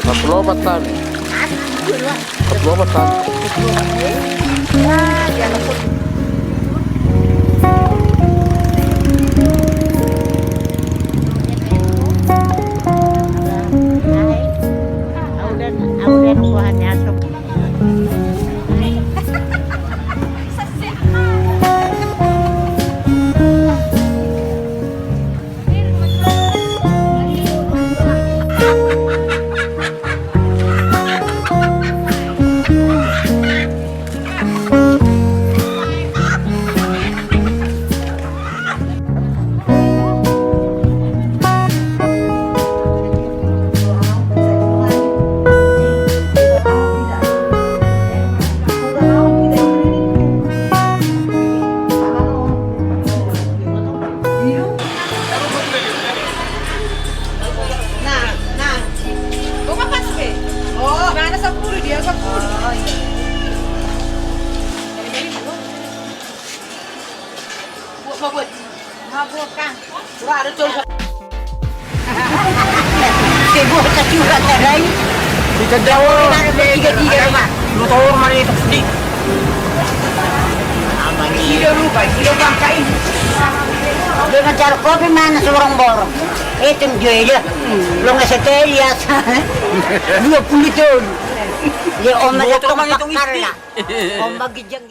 Keselobatan. Keselobatan. Nah, jangan lupa. Udah buahnya mabuk kan? Wah, ada tuh. Sibuk juga terai. Di Jawa. Tiga mah. Lu tahu mana itu sedih? Kilo lupa, kilo bangkain. Dengan cara kopi mana seorang borong? Itu dia. Lo nggak setelah 20 tahun. Ya om itu karena om bagi jang.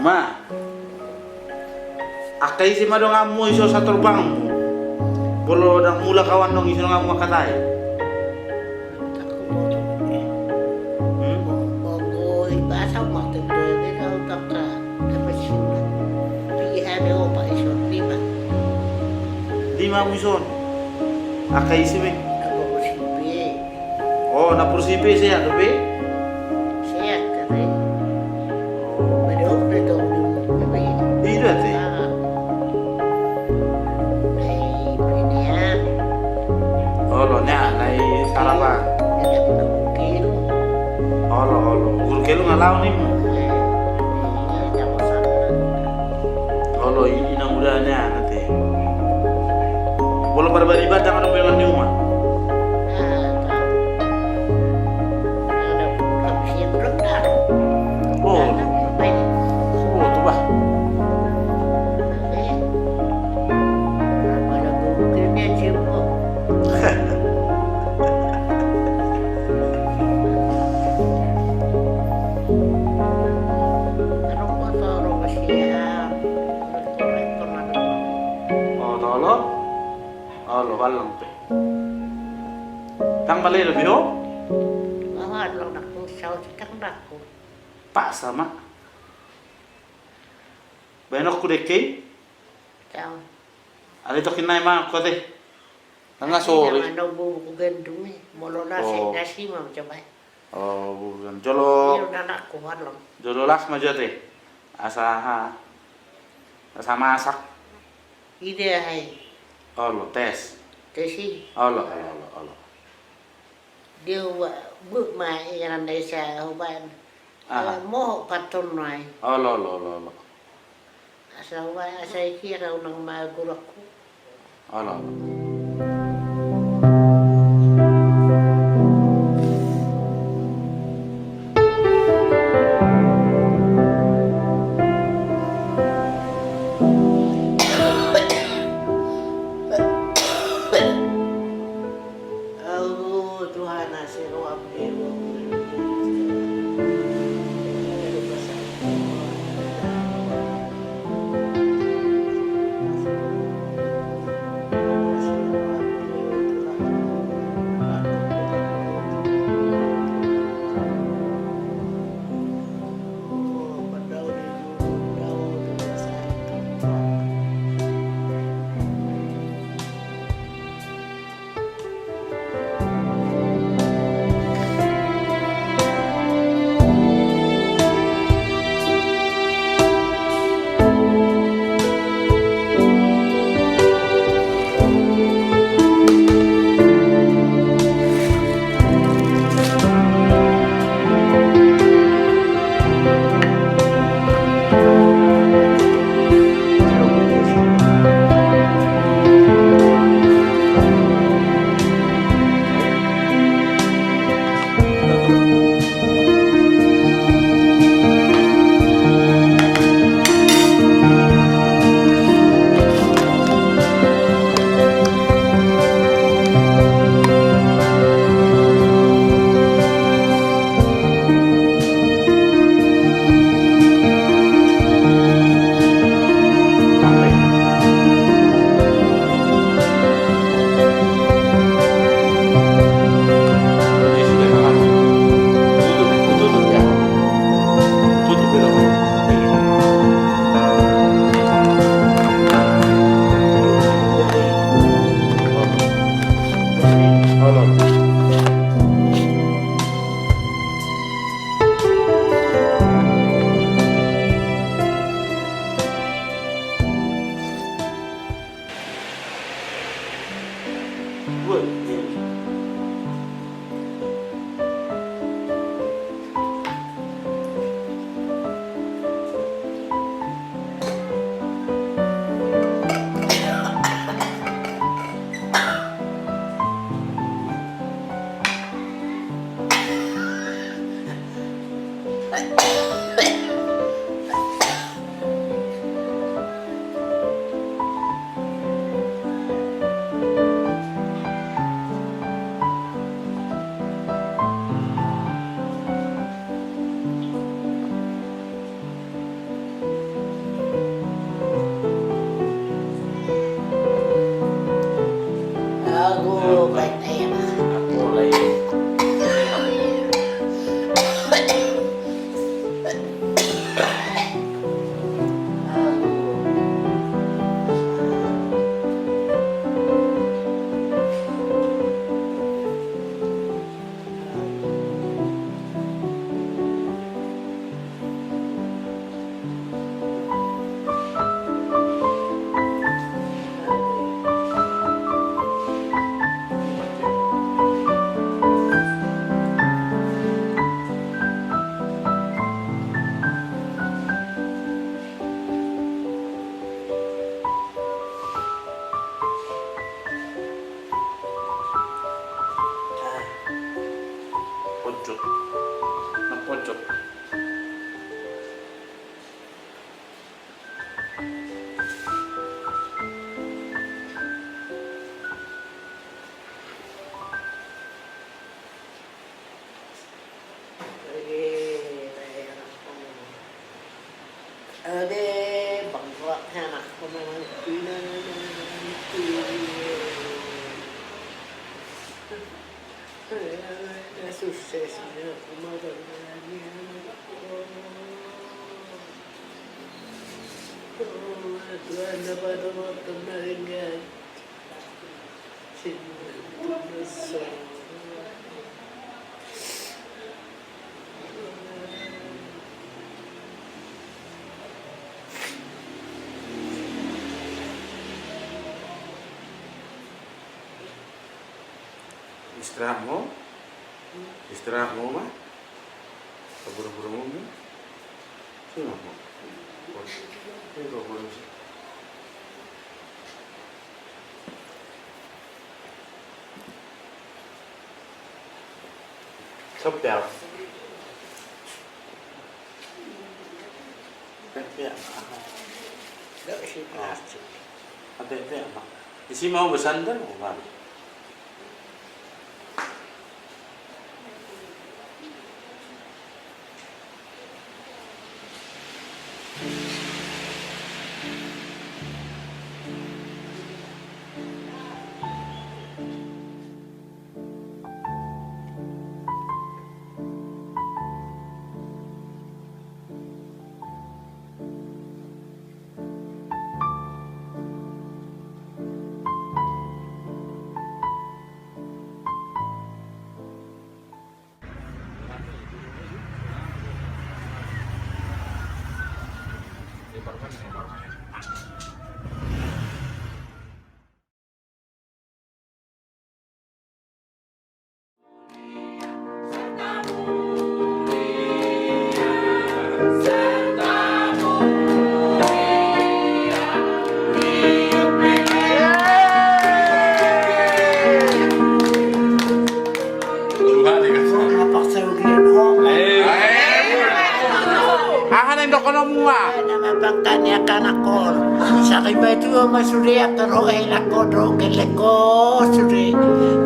Ma, akai si madong amu iso sa terbang. Bolo dang mula kawan dong iso ngamu makatai. Lima muson. Akai si me. Oh, na pursipe siya, tapi? Siya, kasi. Madok na ito. Iya sih. Oh, lo nya, nai sarapan. Oh, lo, guru kelu ngalau nih. Oh, lo, inang udahnya nanti. Boleh berbaribat jangan nungguin di rumah. Oh, oh, tuh bah. Oh, tolo. Oh, lo balang pe. Tang balik lebih oh? Pak sama. Benok ku deke. Ali to kinai ma ko de. Tanga sore. Oh, bukan. Jolo. Jolo las ma jate. Asa masak. Ide hai, Oh, lo tes. tesi Oh, lo. dia bước mà làm đại xà hậu ban mô patron này Oh, lo. sao vậy saya kira orang mau guraku Oh, lo. oh Tuhan nasi ruang dewa pojok. Nang pojok. Ade bangkok anak pemain suksesnya kemarin Tuhan dapat kemarin istirahatmu mah buru-buru ngomong sini mah ini buru-buru sih sepel ada apa isi mau bersandar mau Pagtanya ka na ko sa kiba ito masuriya pero ay lako drogen leko suri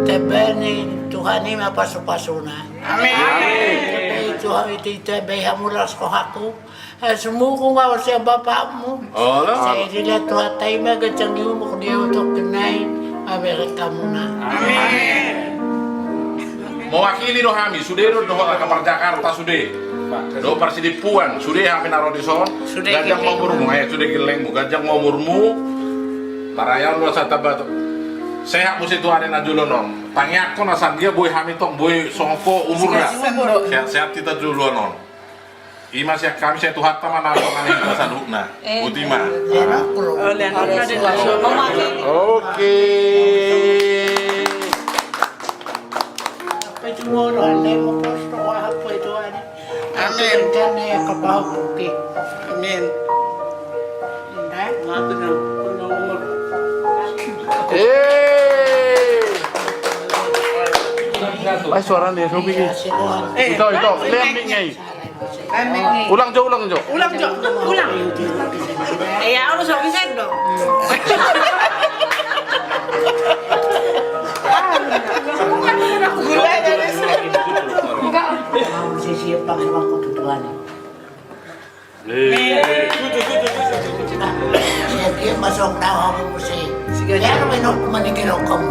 tebeni Tuhani mapaso-paso na amen Tuhan itu tebe hamulas ko hako sumuko nga siya bapa mo sa dila Tuhan tayo magacang mo dia untuk kenai Amerika muna amen mewakili Rohami sudero doh kamar Jakarta sude do Persidi Puan sudah hampir naro di son gajang ngomurmu sudah gilengmu gajang ngomurmu tarayan lo sa tabat sehat musi tuane na julonon tangiakko na sandia boy hamitong boy songko umurna sehat kita julonon ima siya kami saya tuhat taman na ngani pasadukna utima oke apa itu ngono ane mo posto apa itu ane amen kan ya kabaw buki amen ndak ngato na umur ay suara dia sobi itu lembing ngay ulang jo ya harus bisa dong gula dari enggak mau siap pakai waktu tujuan dia masuk tahu kamu mesti ya lu minum meninggal kamu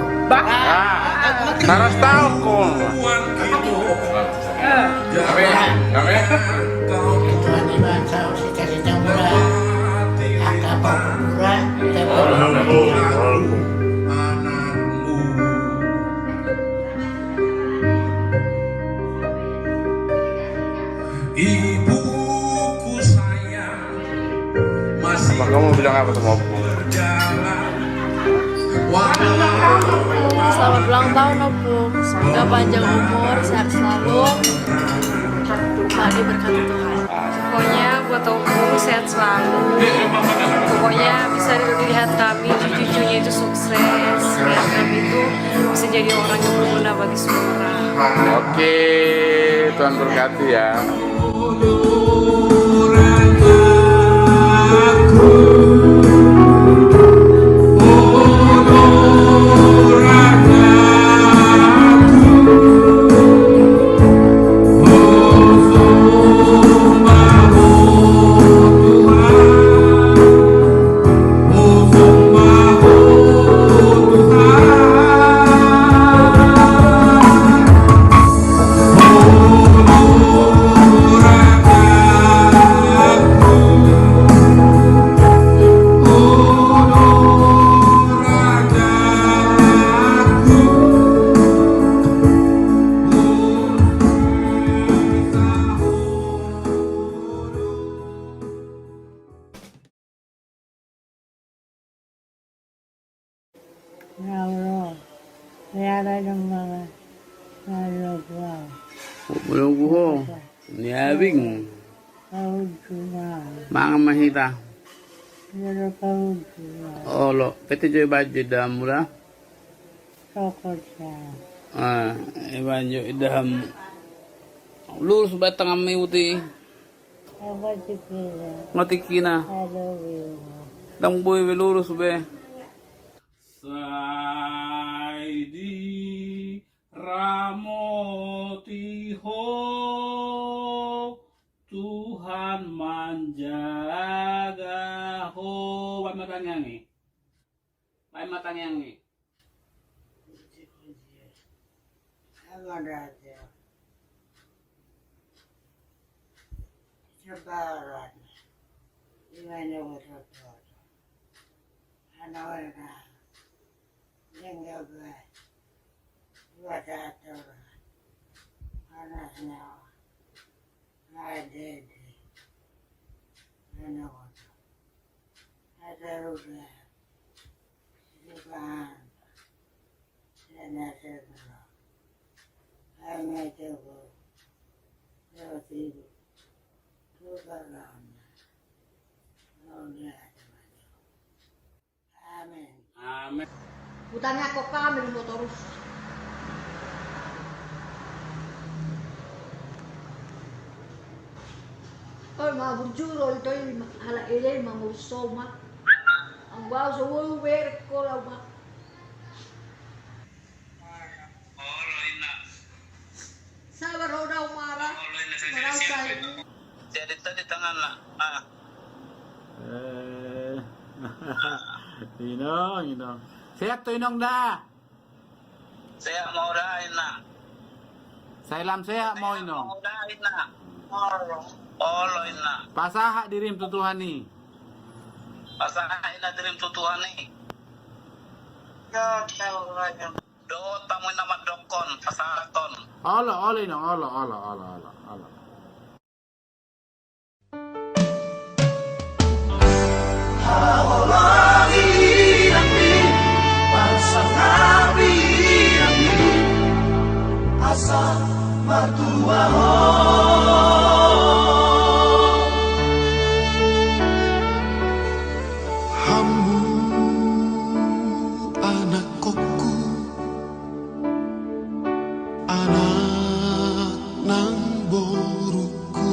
naras tahu kok kami Tuhan iman tahu si cita-cita murah apa murah Ibuku sayang masih kamu bilang apa sama aku? Selamat ulang tahun Opung, semoga panjang umur, sehat selalu, diberkati Tuhan. Pokoknya buat Opung sehat selalu, pokoknya bisa dilihat kami cucu-cucunya itu sukses, lihat kami itu bisa jadi orang yang berguna bagi semua orang. Oke. Tuhan berkati ya. Ya Allah, pelihara ng mga nalugwa. Bulugo niabing Kahod ko na. mga mahita Pero kahod ko na. olo pete joy badyo dam mula Sokot siya. ibanyo idaham lurus batang amay uti Kabatikila. matikina I love you. dang boy lurus be Saidi Ramotiho, Tuhan menjaga ho. Baik matangyangi. Baik matangyangi. Sama raja. Sebaran. Gimana betul? Anak-anak. Tinggal dua satu anaknya ada di anak ada udah bukan dan ada hanya coba lewat itu bukan amin. Amin. Utangnya kok kami mau terus. Oh, mga burjuro ito yung hala ilay mga usoma. Ang bawa sa wuwer ko lang ba. Sabar ho daw mara. Maraw sa inyo. jadi tadi tangan lah Inong. Siap to inong da. saya mau rain na Sailam sehat mau inong. mau rain na olo ina Pasaha dirim tutuhani. pasahin na dirim tutuhani do tamu nama dokon pasaton Olo inong. Olo. Hamu anak kokku, anak nang boruku,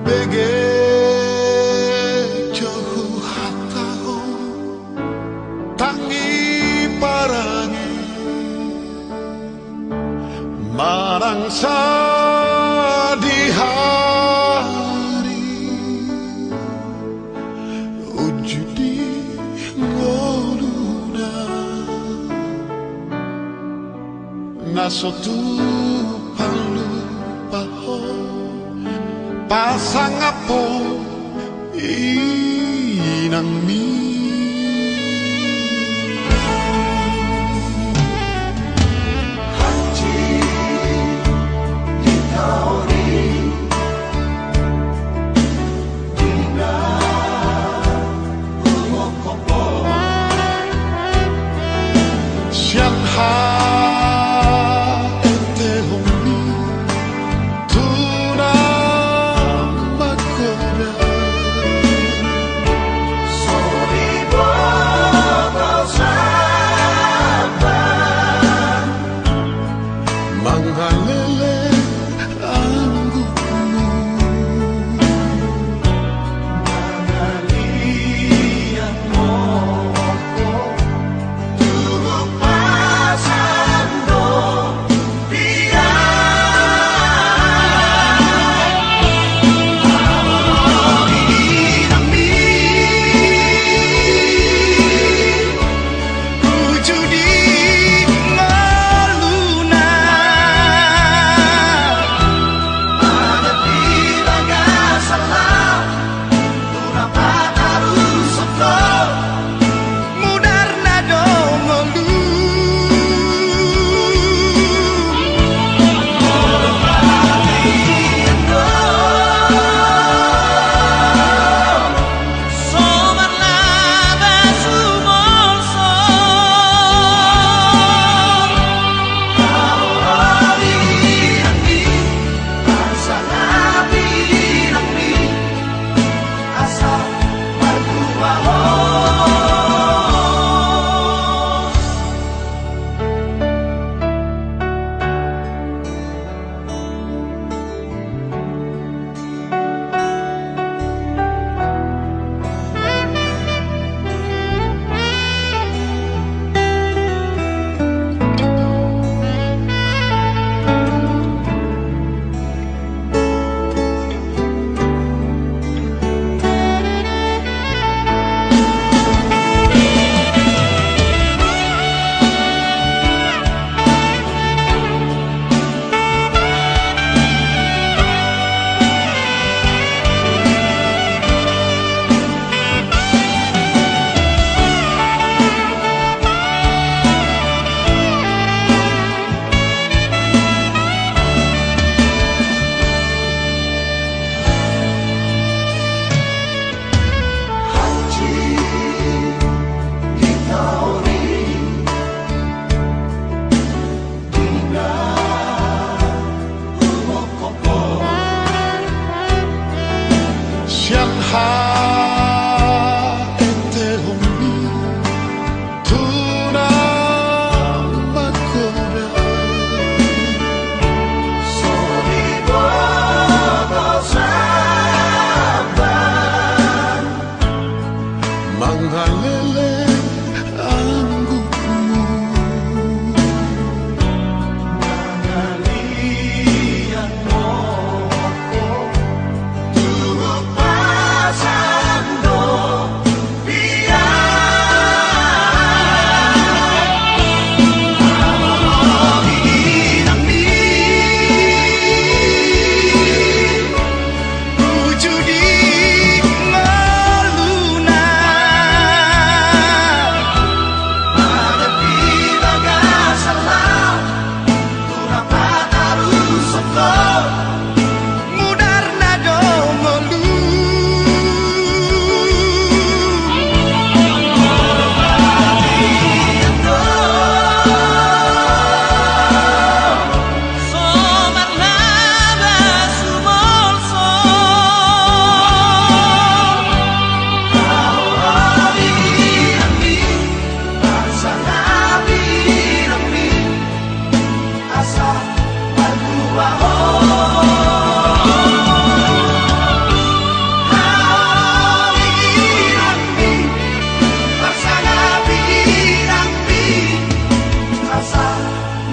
bege jauh hataho, tangi parangi, marang di hari ujudi ngoluna nasotu palu paho pasang apo inang mi Sorry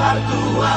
Mertua